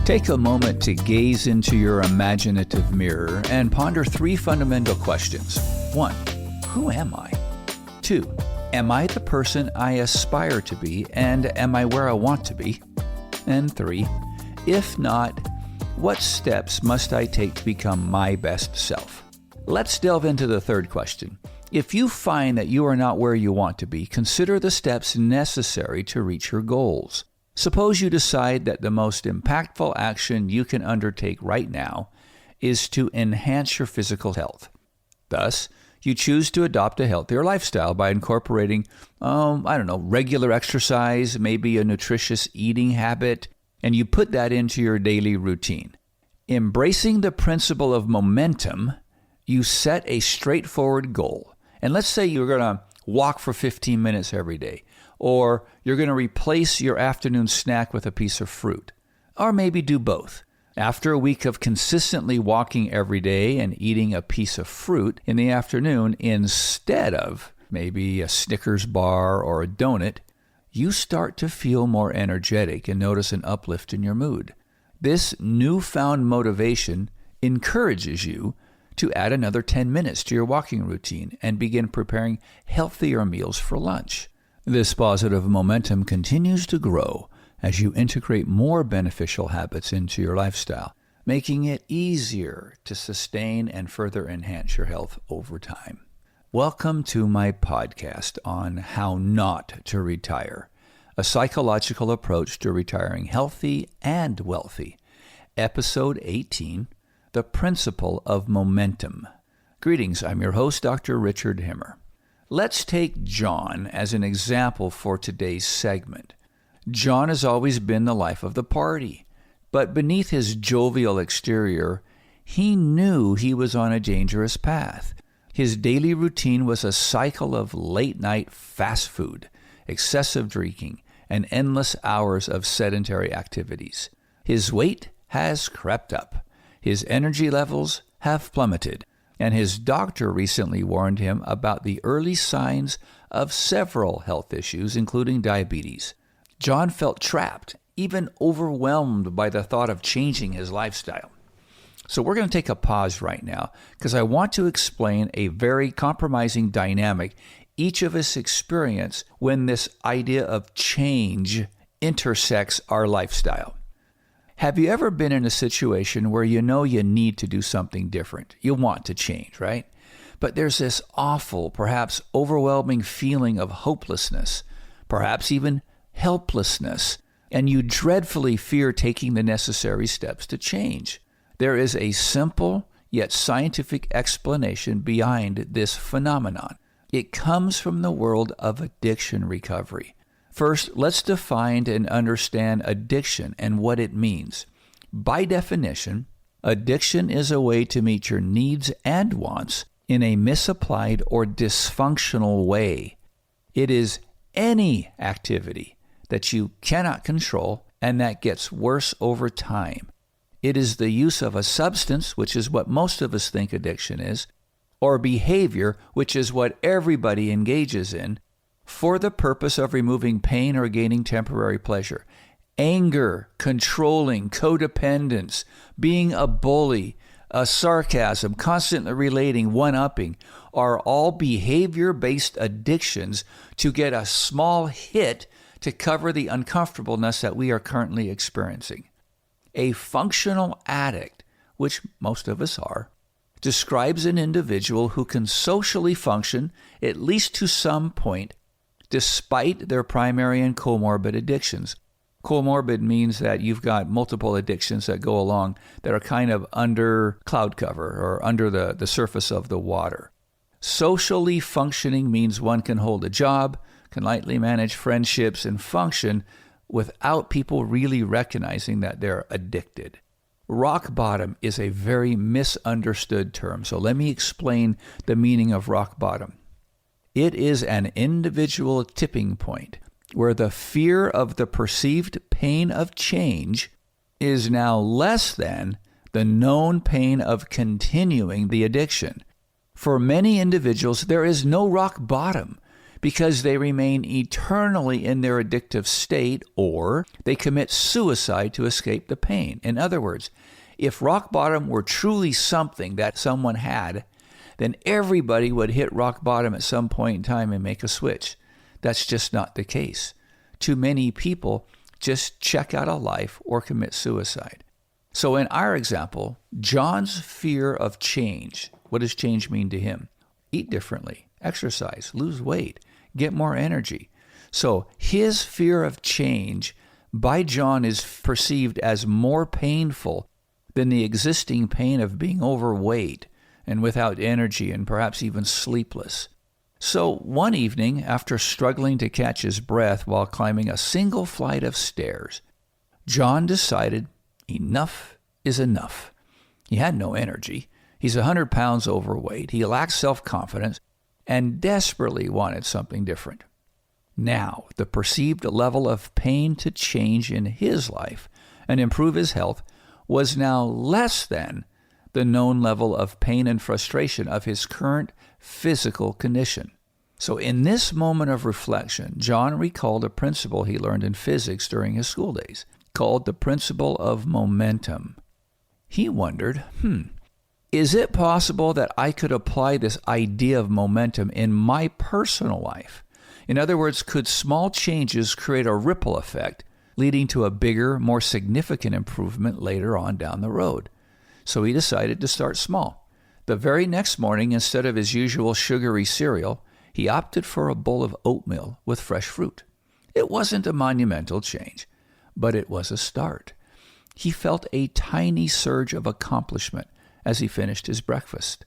Take a moment to gaze into your imaginative mirror and ponder three fundamental questions. 1. Who am I? 2. Am I the person I aspire to be, and am I where I want to be? And 3. If not, what steps must I take to become my best self? Let's delve into the third question. If you find that you are not where you want to be, consider the steps necessary to reach your goals. Suppose you decide that the most impactful action you can undertake right now is to enhance your physical health. Thus, you choose to adopt a healthier lifestyle by incorporating, regular exercise, maybe a nutritious eating habit, and you put that into your daily routine. Embracing the principle of momentum, you set a straightforward goal. And let's say you're going to walk for 15 minutes every day, or you're going to replace your afternoon snack with a piece of fruit, or maybe do both. After a week of consistently walking every day and eating a piece of fruit in the afternoon instead of maybe a Snickers bar or a donut, you start to feel more energetic and notice an uplift in your mood. This newfound motivation encourages you to add another 10 minutes to your walking routine and begin preparing healthier meals for lunch. This positive momentum continues to grow as you integrate more beneficial habits into your lifestyle, making it easier to sustain and further enhance your health over time. Welcome to my podcast on how not to retire, a psychological approach to retiring healthy and wealthy. Episode 18, The Principle of Momentum. Greetings, I'm your host, Dr. Richard Himmer. Let's take John as an example for today's segment. John has always been the life of the party, but beneath his jovial exterior, he knew he was on a dangerous path. His daily routine was a cycle of late-night fast food, excessive drinking, and endless hours of sedentary activities. His weight has crept up. His energy levels have plummeted. And his doctor recently warned him about the early signs of several health issues, including diabetes. John felt trapped, even overwhelmed by the thought of changing his lifestyle. So we're going to take a pause right now because I want to explain a very compromising dynamic each of us experience when this idea of change intersects our lifestyle. Have you ever been in a situation where you know you need to do something different? You want to change, right? But there's this awful, perhaps overwhelming feeling of hopelessness, perhaps even helplessness, and you dreadfully fear taking the necessary steps to change. There is a simple yet scientific explanation behind this phenomenon. It comes from the world of addiction recovery. First, let's define and understand addiction and what it means. By definition, addiction is a way to meet your needs and wants in a misapplied or dysfunctional way. It is any activity that you cannot control and that gets worse over time. It is the use of a substance, which is what most of us think addiction is, or behavior, which is what everybody engages in, for the purpose of removing pain or gaining temporary pleasure. Anger, controlling, codependence, being a bully, a sarcasm, constantly relating, one-upping, are all behavior-based addictions to get a small hit to cover the uncomfortableness that we are currently experiencing. A functional addict, which most of us are, describes an individual who can socially function, at least to some point, despite their primary and comorbid addictions. Comorbid means that you've got multiple addictions that go along that are kind of under cloud cover or under the surface of the water. Socially functioning means one can hold a job, can lightly manage friendships, and function without people really recognizing that they're addicted. Rock bottom is a very misunderstood term, so let me explain the meaning of rock bottom. It is an individual tipping point where the fear of the perceived pain of change is now less than the known pain of continuing the addiction. For many individuals, there is no rock bottom. because they remain eternally in their addictive state, or they commit suicide to escape the pain. In other words, if rock bottom were truly something that someone had, then everybody would hit rock bottom at some point in time and make a switch. That's just not the case. Too many people just check out of life or commit suicide. So in our example, John's fear of change, what does change mean to him? Eat differently, exercise, lose weight, get more energy. So his fear of change by John is perceived as more painful than the existing pain of being overweight and without energy and perhaps even sleepless. So one evening, after struggling to catch his breath while climbing a single flight of stairs, John decided enough is enough. He had no energy. He's 100 pounds overweight. He lacked self-confidence and desperately wanted something different. Now, the perceived level of pain to change in his life and improve his health was now less than the known level of pain and frustration of his current physical condition. So in this moment of reflection, John recalled a principle he learned in physics during his school days, called the principle of momentum. He wondered, is it possible that I could apply this idea of momentum in my personal life? In other words, could small changes create a ripple effect, leading to a bigger, more significant improvement later on down the road? So he decided to start small. The very next morning, instead of his usual sugary cereal, he opted for a bowl of oatmeal with fresh fruit. It wasn't a monumental change, but it was a start. He felt a tiny surge of accomplishment as he finished his breakfast.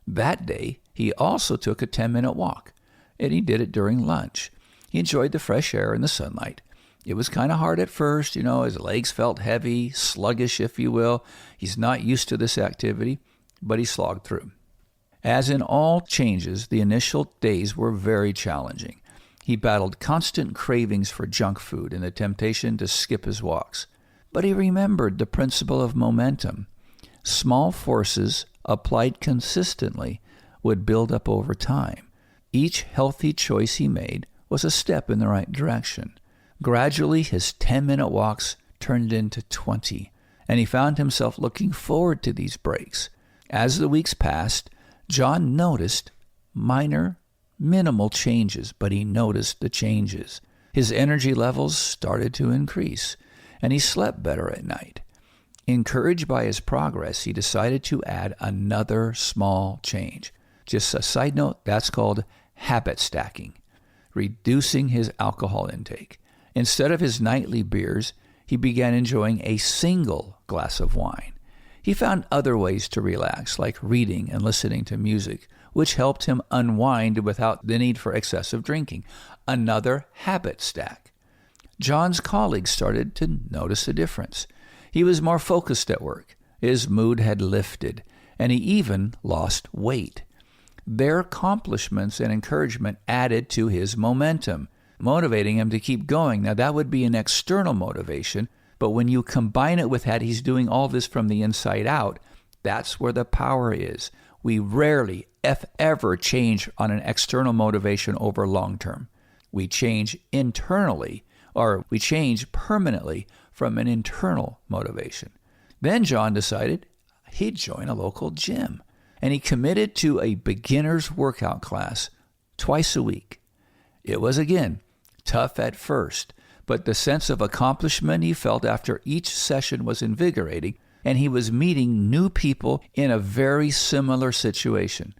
That day, he also took a 10-minute walk, and he did it during lunch. He enjoyed the fresh air and the sunlight. It was kind of hard at first, his legs felt heavy, sluggish, if you will. He's not used to this activity, but he slogged through. As in all changes, the initial days were very challenging. He battled constant cravings for junk food and the temptation to skip his walks. But he remembered the principle of momentum. Small forces applied consistently would build up over time. Each healthy choice he made was a step in the right direction. Gradually, his 10-minute walks turned into 20, and he found himself looking forward to these breaks. As the weeks passed, John noticed minimal changes, but he noticed the changes. His energy levels started to increase, and he slept better at night. Encouraged by his progress, he decided to add another small change. Just a side note, that's called habit stacking, reducing his alcohol intake. Instead of his nightly beers, he began enjoying a single glass of wine. He found other ways to relax, like reading and listening to music, which helped him unwind without the need for excessive drinking. Another habit stack. John's colleagues started to notice a difference. He was more focused at work. His mood had lifted, and he even lost weight. Their accomplishments and encouragement added to his momentum, motivating him to keep going. Now, that would be an external motivation, but when you combine it with that he's doing all this from the inside out, that's where the power is. We rarely, if ever, change on an external motivation over long term. We change internally, or we change permanently from an internal motivation. Then John decided he'd join a local gym, and he committed to a beginner's workout class twice a week. It was, again, tough at first, but the sense of accomplishment he felt after each session was invigorating, and he was meeting new people in a very similar situation.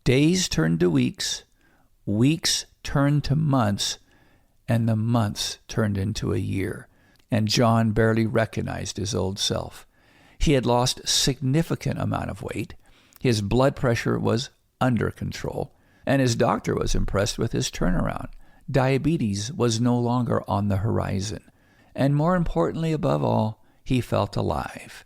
Days turned to weeks, weeks turned to months, and the months turned into a year, and John barely recognized his old self. He had lost a significant amount of weight, his blood pressure was under control, and his doctor was impressed with his turnaround. Diabetes was no longer on the horizon. And more importantly, above all, he felt alive.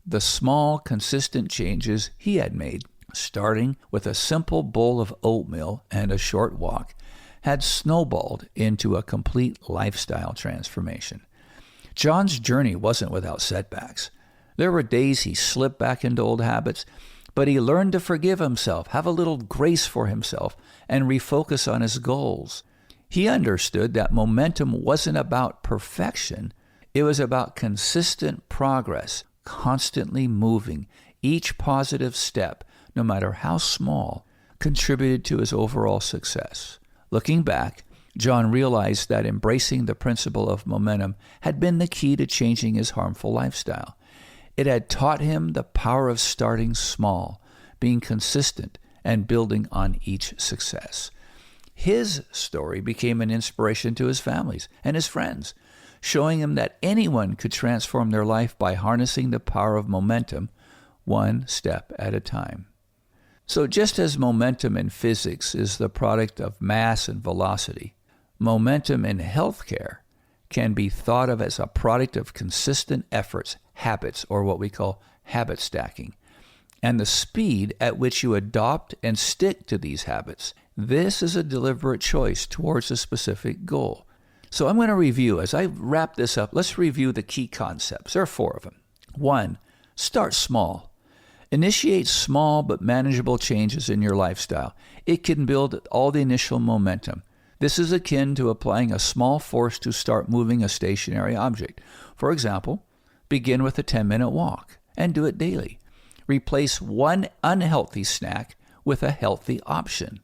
The small, consistent changes he had made, starting with a simple bowl of oatmeal and a short walk, had snowballed into a complete lifestyle transformation. John's journey wasn't without setbacks. There were days he slipped back into old habits, but he learned to forgive himself, have a little grace for himself, and refocus on his goals. He understood that momentum wasn't about perfection. It was about consistent progress, constantly moving. Each positive step, no matter how small, contributed to his overall success. Looking back, John realized that embracing the principle of momentum had been the key to changing his harmful lifestyle. It had taught him the power of starting small, being consistent, and building on each success. His story became an inspiration to his families and his friends, showing him that anyone could transform their life by harnessing the power of momentum, one step at a time. So just as momentum in physics is the product of mass and velocity, momentum in healthcare can be thought of as a product of consistent efforts, habits, or what we call habit stacking, and the speed at which you adopt and stick to these habits. This is a deliberate choice towards a specific goal. So I'm going to review, as I wrap this up, let's review the key concepts. There are 4 of them. 1, start small. Initiate small but manageable changes in your lifestyle. It can build all the initial momentum. This is akin to applying a small force to start moving a stationary object. For example, begin with a 10-minute walk and do it daily. Replace one unhealthy snack with a healthy option.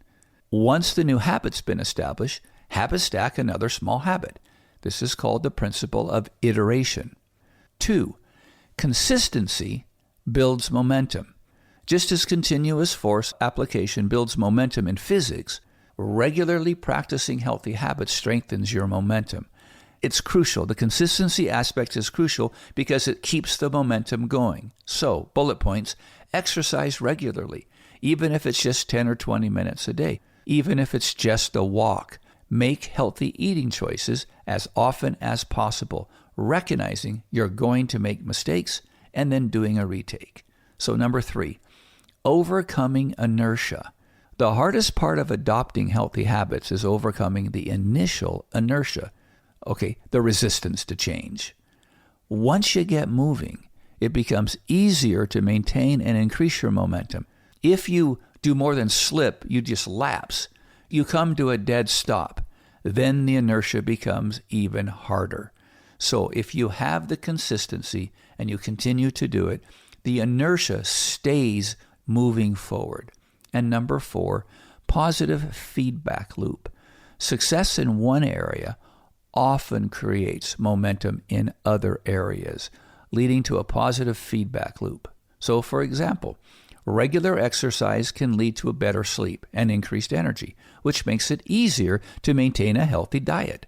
Once the new habit's been established, habit stack another small habit. This is called the principle of iteration. 2, consistency builds momentum. Just as continuous force application builds momentum in physics, regularly practicing healthy habits strengthens your momentum. It's crucial. The consistency aspect is crucial because it keeps the momentum going. So, bullet points, exercise regularly, even if it's just 10 or 20 minutes a day, even if it's just a walk. Make healthy eating choices as often as possible, recognizing you're going to make mistakes and then doing a retake. So 3, overcoming inertia. The hardest part of adopting healthy habits is overcoming the initial inertia. The resistance to change. Once you get moving, it becomes easier to maintain and increase your momentum. If you do more than slip, you just lapse. You come to a dead stop. Then the inertia becomes even harder. So if you have the consistency and you continue to do it, the inertia stays moving forward. And 4, positive feedback loop. Success in one area often creates momentum in other areas, leading to a positive feedback loop. So, for example, regular exercise can lead to a better sleep and increased energy, which makes it easier to maintain a healthy diet.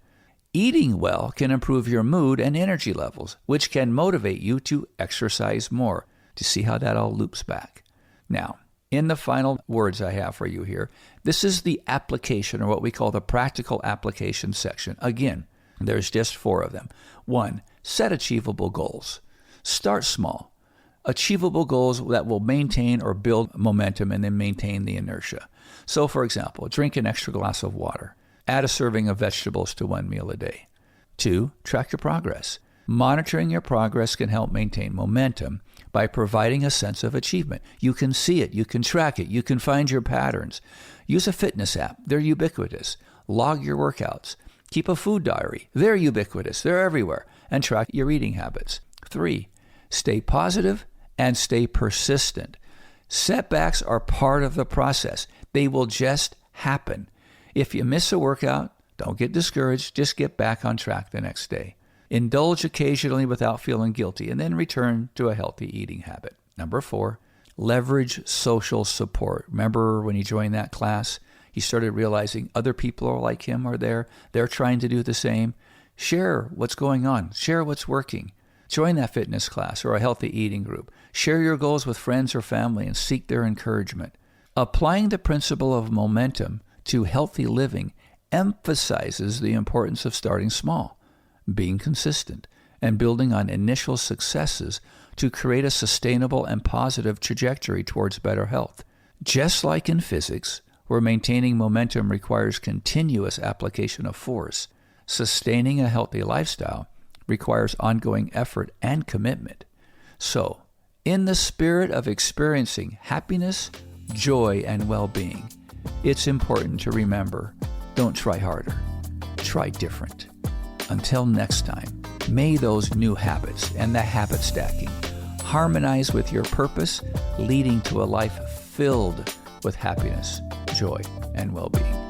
Eating well can improve your mood and energy levels, which can motivate you to exercise more. To see how that all loops back. Now, in the final words I have for you here, this is the application, or what we call the practical application section. Again, there's just 4 of them. 1, set achievable goals. Start small. Achievable goals that will maintain or build momentum and then maintain the inertia. So, for example, drink an extra glass of water. Add a serving of vegetables to 1 meal a day. 2, track your progress. Monitoring your progress can help maintain momentum by providing a sense of achievement. You can see it, you can track it, you can find your patterns. Use a fitness app, they're ubiquitous. Log your workouts. Keep a food diary, they're ubiquitous, they're everywhere. And track your eating habits. 3, stay positive and stay persistent. Setbacks are part of the process. They will just happen. If you miss a workout, don't get discouraged, just get back on track the next day. Indulge occasionally without feeling guilty, and then return to a healthy eating habit. 4, leverage social support. Remember when he joined that class, he started realizing other people are like him are there. They're trying to do the same. Share what's going on. Share what's working. Join that fitness class or a healthy eating group. Share your goals with friends or family and seek their encouragement. Applying the principle of momentum to healthy living emphasizes the importance of starting small, being consistent, and building on initial successes to create a sustainable and positive trajectory towards better health. Just like in physics, where maintaining momentum requires continuous application of force, sustaining a healthy lifestyle requires ongoing effort and commitment. So, In the spirit of experiencing happiness, joy, and well-being, it's important to remember, don't try harder, try different. Until next time, may those new habits and the habit stacking harmonize with your purpose, leading to a life filled with happiness, joy, and well-being.